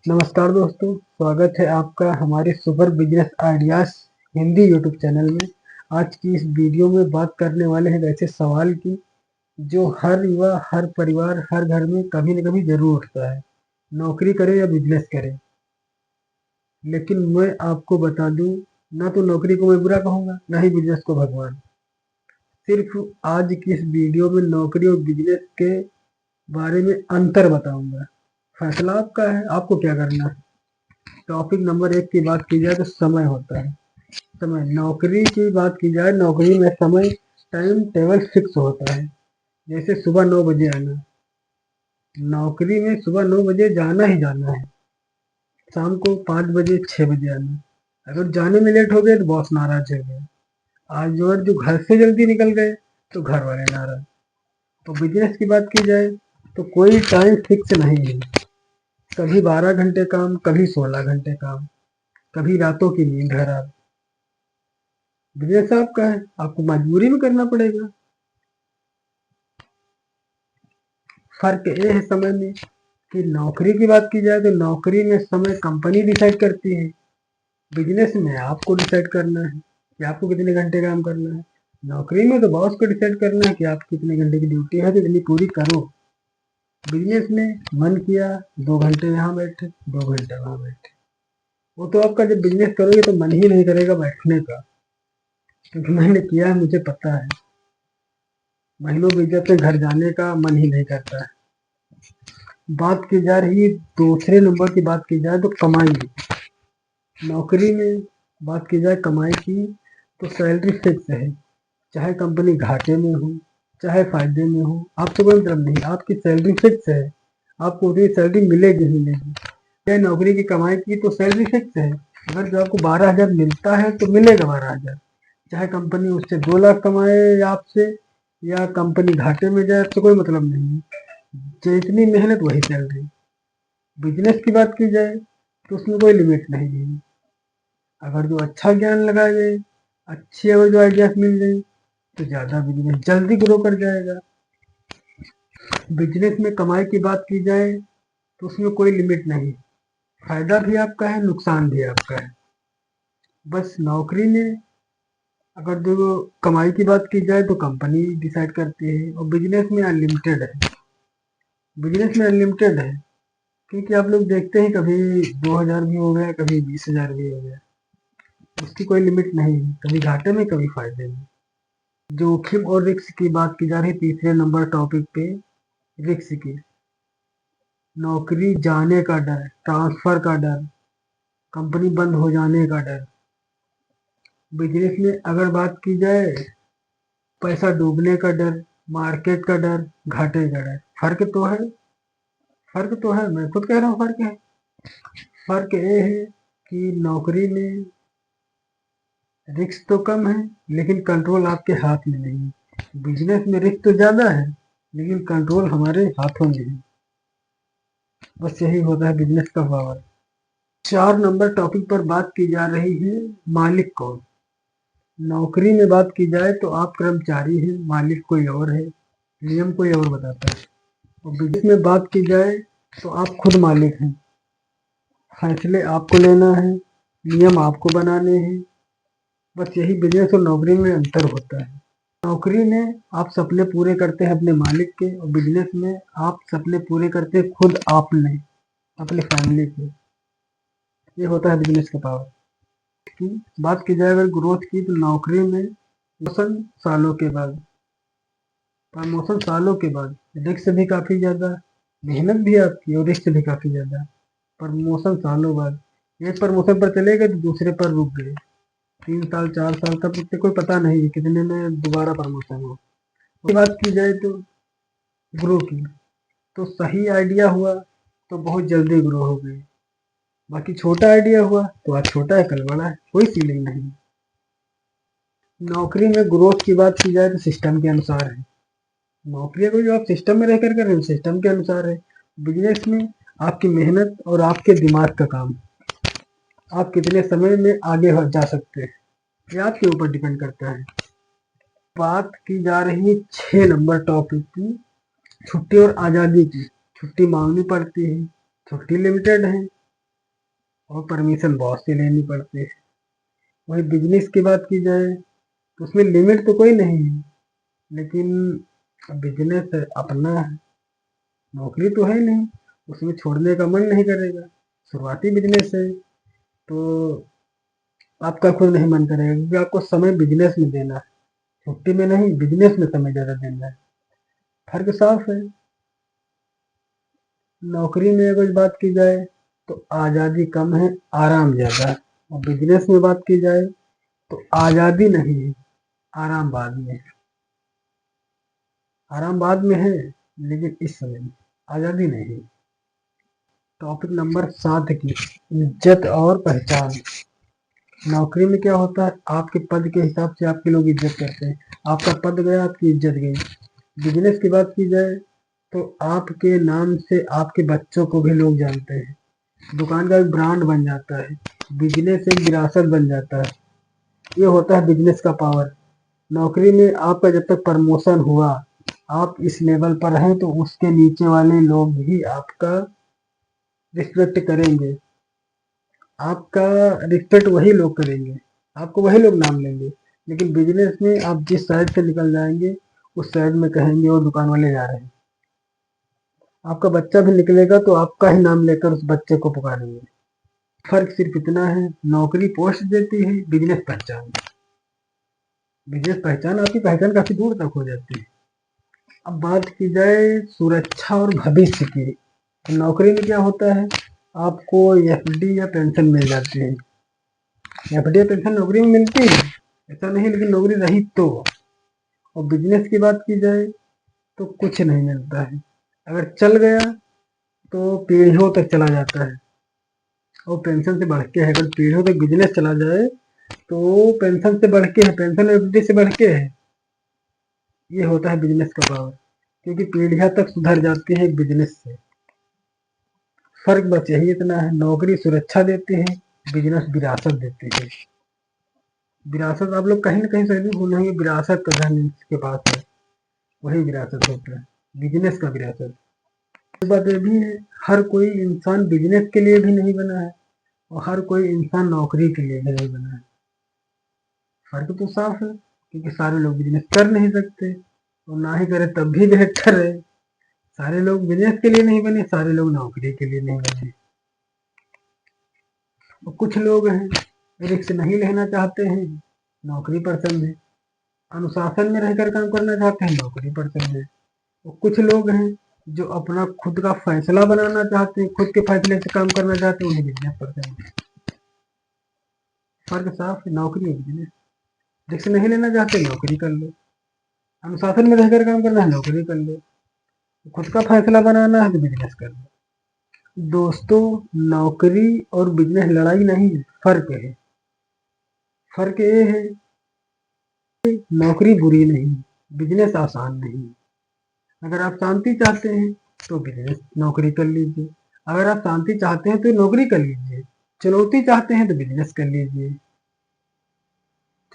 नमस्कार दोस्तों, स्वागत है आपका हमारे super business ideas Hindi YouTube channel में। आज की इस वीडियो में बात करने वाले हैं ऐसे सवाल की जो हर युवा, हर परिवार, हर घर में कभी न कभी जरूर उठता है। नौकरी करे या बिजनेस करे। लेकिन मैं आपको बता दूं, ना तो नौकरी को मैं बुरा कहूँगा, ना ही बिजनेस को भगवान। सिर्फ आज की इस वीडियो में नौकरी और बिजनेस के बारे में अंतर बताऊंगा। फैसला आपका है, आपको क्या करना है। टॉपिक नंबर 1 की बात की जाए तो समय होता है। समय, नौकरी की बात की जाए, नौकरी में समय टाइम टेबल फिक्स होता है। जैसे सुबह 9 बजे आना, नौकरी में सुबह 9 बजे जाना ही जाना है। शाम को 5 बजे 6 बजे आना। अगर जाने में लेट हो गए तो बॉस नाराज हो गए। आज और जो घर से जल्दी निकल गए तो घर वाले नाराज। तो बिजनेस की बात की जाए तो कोई टाइम फिक्स नहीं है। कभी 12 घंटे काम, कभी 16 घंटे काम, कभी रातों की नींद खराब। बिजनेस आपका है, आपको मजबूरी में करना पड़ेगा। फर्क ये है समय में कि नौकरी की बात की जाए तो नौकरी में समय कंपनी डिसाइड करती है। बिजनेस में आपको डिसाइड करना है कि आपको कितने घंटे काम करना है। नौकरी में तो बॉस को डिसाइड करना है कि आप कितने घंटे की ड्यूटी है तो इतनी पूरी करो। बिजनेस में मन किया 2 घंटे यहाँ बैठे, 2 घंटे वहां बैठे। वो तो आपका जब बिजनेस करोगे तो मन ही नहीं करेगा बैठने का, क्योंकि मैंने किया है, मुझे पता है। महीनों बीत जाते घर जाने का मन ही नहीं करता है। बात की जा रही है दूसरे नंबर की, बात की जाए तो कमाई की। नौकरी में बात की जाए कमाई की तो सैलरी फिक्स है। चाहे कंपनी घाटे में हो, चाहे फायदे में हो, आपसे कोई मतलब नहीं, आपकी सैलरी फिक्स है। आपको उतनी सैलरी मिलेगी ही मिलेगी। चाहे नौकरी की कमाई की तो सैलरी फिक्स है। अगर जो आपको 12,000 मिलता है तो मिलेगा 12,000। चाहे कंपनी उससे 2 लाख कमाए आपसे, या कंपनी घाटे में जाए, तो कोई मतलब नहीं है। जितनी मेहनत वही सैलरी। बिजनेस की बात की जाए तो उसमें कोई लिमिट नहीं है। अगर जो अच्छा ज्ञान लगाए गए, अच्छी अगर जो आइडियाज मिल गई तो ज्यादा बिजनेस जल्दी ग्रो कर जाएगा। बिजनेस में कमाई की बात की जाए तो उसमें कोई लिमिट नहीं। फायदा भी आपका है, नुकसान भी आपका है। बस नौकरी में अगर जो कमाई की बात की जाए तो कंपनी डिसाइड करती है, और बिजनेस में अनलिमिटेड है। बिजनेस में अनलिमिटेड है क्योंकि आप लोग देखते हैं कभी 2,000 भी हो गया, कभी 20,000 भी हो गया। उसकी कोई लिमिट नहीं है, कभी घाटे में कभी फायदे में। जोखिम और रिस्क की बात की जा रही तीसरे नंबर टॉपिक पे, रिस्क की। नौकरी जाने का डर, ट्रांसफर का डर, कंपनी बंद हो जाने का डर। बिजनेस में अगर बात की जाए, पैसा डूबने का डर, मार्केट का डर, घाटे का डर। फर्क तो है, फर्क तो है, मैं खुद कह रहा हूँ फर्क है। फर्क ये है कि नौकरी में रिस्क तो कम है लेकिन कंट्रोल आपके हाथ में नहीं है। बिजनेस में रिस्क तो ज्यादा है लेकिन कंट्रोल हमारे हाथों में है। बस यही होता है बिजनेस का पावर। 4 नंबर टॉपिक पर बात की जा रही है, मालिक कौन। नौकरी में बात की जाए तो आप कर्मचारी हैं, मालिक कोई और है, नियम कोई और बताता है। और बिजनेस में बात की जाए तो आप खुद मालिक हैं, फैसले आपको लेना है, नियम आपको बनाने हैं। बस यही बिजनेस और नौकरी में अंतर होता है। नौकरी में आप सपने पूरे करते हैं अपने मालिक के, और बिजनेस में आप सपने पूरे करते हैं खुद आपने, अपनी फैमिली के। ये होता है बिजनेस का पावर। की बात की जाए अगर ग्रोथ की तो नौकरी में प्रमोशन सालों के बाद, रिस्क भी काफी ज्यादा, मेहनत भी आपकी और रिस्क भी काफी ज्यादा। प्रमोशन सालों बाद, एक प्रमोशन पर चले गए तो दूसरे पर रुक गए, 3 साल 4 साल तक उससे कोई पता नहीं कितने में दोबारा प्रमोशन हो। बात की जाए तो ग्रो की, तो सही आइडिया हुआ तो बहुत जल्दी ग्रो हो गई। बाकी छोटा आइडिया हुआ तो आज छोटा है कल बड़ा है, कोई सीलिंग नहीं। नौकरी में ग्रोथ की बात की जाए तो सिस्टम के अनुसार है। नौकरी को जो आप सिस्टम में रहकर कर रहे हो सिस्टम के अनुसार है। बिजनेस में आपकी मेहनत और आपके दिमाग का काम, आप कितने समय में आगे जा सकते हैं, ये आपके ऊपर डिपेंड करता है। बात की जा रही है 6 नंबर टॉपिक की, छुट्टी और आज़ादी की। छुट्टी मांगनी पड़ती है, छुट्टी लिमिटेड है, और परमिशन बॉस से लेनी पड़ती है। वही बिजनेस की बात की जाए तो उसमें लिमिट तो कोई नहीं है, लेकिन बिजनेस अपना है, नौकरी तो है नहीं, उसमें छोड़ने का मन नहीं करेगा। शुरुआती बिजनेस है तो आपका खुद नहीं मन करेगा, क्योंकि आपको समय बिजनेस में देना है, छुट्टी में नहीं, बिजनेस में समय ज़्यादा देना है। फर्क साफ है। नौकरी में अगर बात की जाए तो आज़ादी कम है, आराम ज़्यादा है, और बिजनेस में बात की जाए तो आज़ादी नहीं है, आराम बाद में है। आराम बाद में है, लेकिन इस समय में आज़ादी नहीं है। टॉपिक नंबर 7 की इज्जत और पहचान। नौकरी में क्या होता है, आपके पद के हिसाब से आपके लोग इज्जत करते हैं। आपका पद गया, आपकी इज्जत गई। बिजनेस की बात की जाए तो आपके नाम से आपके बच्चों को भी लोग जानते हैं। दुकान का एक ब्रांड बन जाता है, बिजनेस एक विरासत बन जाता है। ये होता है बिजनेस का पावर। नौकरी में आपका जब तक प्रमोशन हुआ, आप इस लेवल पर हैं, तो उसके नीचे वाले लोग भी आपका रिस्पेक्ट करेंगे। आपका रिस्पेक्ट वही लोग करेंगे, आपको वही लोग नाम लेंगे। लेकिन बिजनेस में आप जिस साइड से निकल जाएंगे, उस साइड में कहेंगे वो दुकान वाले जा रहे हैं। आपका बच्चा भी निकलेगा तो आपका ही नाम लेकर उस बच्चे को पुकारेंगे। फर्क सिर्फ इतना है, नौकरी पोस्ट देती है, बिजनेस पहचान। बिजनेस पहचान, आपकी पहचान काफी दूर तक हो जाती है। अब बात की जाए सुरक्षा और भविष्य की, तो नौकरी में क्या होता है, आपको एफडी या पेंशन मिल जाती है। एफडी या पेंशन नौकरी में मिलती है, ऐसा नहीं, लेकिन नौकरी रही तो। और बिजनेस की बात की जाए तो कुछ नहीं मिलता है। अगर चल गया तो पीढ़ियों तक चला जाता है, और पेंशन से बढ़ के है। अगर पीढ़ियों तक बिजनेस चला जाए तो पेंशन से बढ़ के है, पेंशन एफडी से बढ़ के है। ये होता है बिजनेस का पावर, क्योंकि पीढ़ियां तक सुधर जाती है बिजनेस से। फर्क बस यही इतना है, नौकरी सुरक्षा देती है, बिजनेस विरासत देती है। विरासत आप लोग कहीं ना कहीं से भी सुनेंगे, विरासत का धन जिसके पास है वही विरासत होता है, बिजनेस का विरासत। एक बात ये भी है, हर कोई इंसान बिजनेस के लिए भी नहीं बना है, और हर कोई इंसान नौकरी के लिए भी नहीं बना है। फर्क तो साफ है, क्योंकि सारे लोग बिजनेस कर नहीं सकते, और ना ही करे तब भी बेहतर है। सारे लोग बिजनेस के लिए नहीं बने, सारे लोग नौकरी के लिए नहीं बने। और कुछ लोग हैं रिस्क नहीं लेना चाहते हैं, नौकरी पसंद है। अनुशासन में रहकर काम करना चाहते हैं, नौकरी पसंद है। और कुछ लोग हैं जो अपना खुद का फैसला बनाना चाहते हैं, खुद के फैसले से काम करना चाहते हैं, उन्हें बिजनेस पसंद है। फर्क साफ है, नौकरी और बिजनेस। रिस्क नहीं लेना चाहते, नौकरी कर लो। अनुशासन में रहकर काम करना है, नौकरी कर लो। खुद का फैसला बनाना है तो बिजनेस कर लो। दोस्तों, नौकरी और बिजनेस लड़ाई नहीं है, फर्क है। फर्क ये है, नौकरी बुरी नहीं, बिजनेस आसान नहीं। अगर आप शांति चाहते हैं तो बिजनेस नौकरी कर लीजिए, अगर आप शांति चाहते हैं तो नौकरी कर लीजिए, चुनौती चाहते हैं तो बिजनेस कर लीजिए।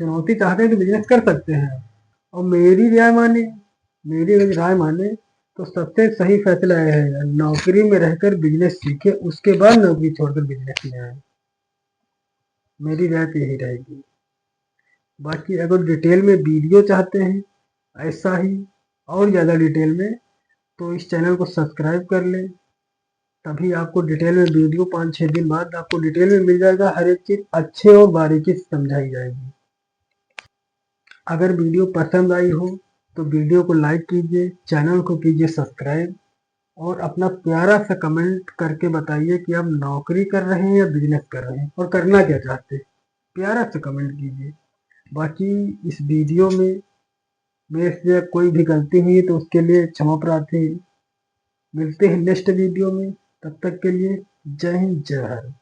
चुनौती चाहते हैं तो बिजनेस कर सकते हैं। और मेरी अगर राय माने तो सबसे सही फैसला यह है, नौकरी में रहकर बिजनेस सीखे, उसके बाद नौकरी छोड़कर बिजनेस में आए। मेरी राय तो यही रहेगी। बाकी अगर डिटेल में वीडियो चाहते हैं ऐसा ही और ज़्यादा डिटेल में, तो इस चैनल को सब्सक्राइब कर लें, तभी आपको डिटेल में वीडियो 5-6 दिन बाद आपको डिटेल में मिल जाएगा। हर एक चीज़ अच्छे और बारीकी से समझाई जाएगी। अगर वीडियो पसंद आई हो तो वीडियो को लाइक कीजिए, चैनल को कीजिए सब्सक्राइब, और अपना प्यारा सा कमेंट करके बताइए कि आप नौकरी कर रहे हैं या बिजनेस कर रहे हैं, और करना क्या चाहते हैं। प्यारा सा कमेंट कीजिए। बाकी इस वीडियो में मेरे से कोई भी गलती हुई तो उसके लिए क्षमा प्रार्थी। मिलते हैं नेक्स्ट वीडियो में, तब तक के लिए जय हिंद, जय भारत।